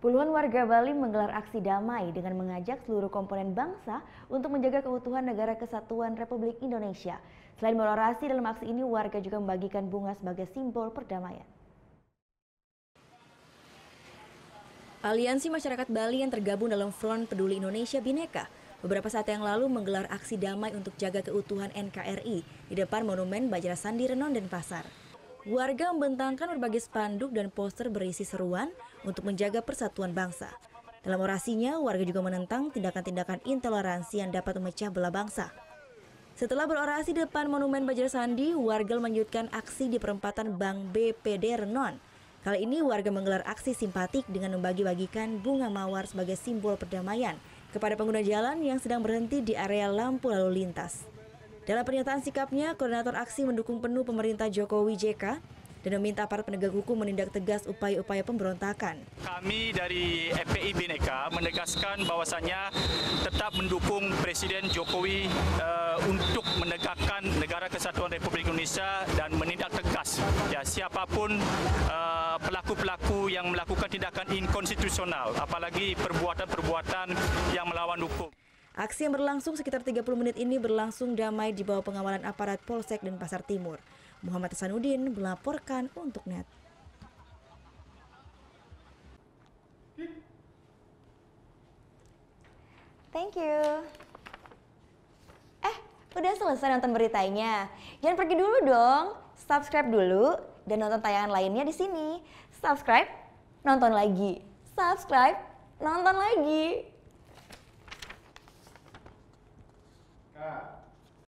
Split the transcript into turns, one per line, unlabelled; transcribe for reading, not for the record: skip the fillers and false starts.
Puluhan warga Bali menggelar aksi damai dengan mengajak seluruh komponen bangsa untuk menjaga keutuhan Negara Kesatuan Republik Indonesia. Selain berorasi dalam aksi ini, warga juga membagikan bunga sebagai simbol perdamaian. Aliansi Masyarakat Bali yang tergabung dalam Front Peduli Indonesia Bhinneka beberapa saat yang lalu menggelar aksi damai untuk jaga keutuhan NKRI di depan Monumen Bajrasandi Renon Denpasar. Warga membentangkan berbagai spanduk dan poster berisi seruan untuk menjaga persatuan bangsa. Dalam orasinya, warga juga menentang tindakan-tindakan intoleransi yang dapat memecah belah bangsa. Setelah berorasi di depan Monumen Bajrasandi, warga melanjutkan aksi di perempatan Bank BPD Renon. Kali ini warga menggelar aksi simpatik dengan membagi-bagikan bunga mawar sebagai simbol perdamaian kepada pengguna jalan yang sedang berhenti di area lampu lalu lintas. Dalam pernyataan sikapnya, koordinator aksi mendukung penuh pemerintah Jokowi JK dan meminta aparat penegak hukum menindak tegas upaya-upaya pemberontakan.
Kami dari FPI Bhinneka menegaskan bahwasannya tetap mendukung Presiden Jokowi untuk menegakkan Negara Kesatuan Republik Indonesia dan menindak tegas siapapun pelaku-pelaku yang melakukan tindakan inkonstitusional, apalagi perbuatan-perbuatan yang melawan hukum.
Aksi yang berlangsung sekitar 30 menit ini berlangsung damai di bawah pengawalan aparat Polsek Denpasar Timur. Muhammad Hasanuddin melaporkan untuk NET. Thank you. Udah selesai nonton beritanya? Jangan pergi dulu dong. Subscribe dulu dan nonton tayangan lainnya di sini. Subscribe, nonton lagi. Subscribe, nonton lagi.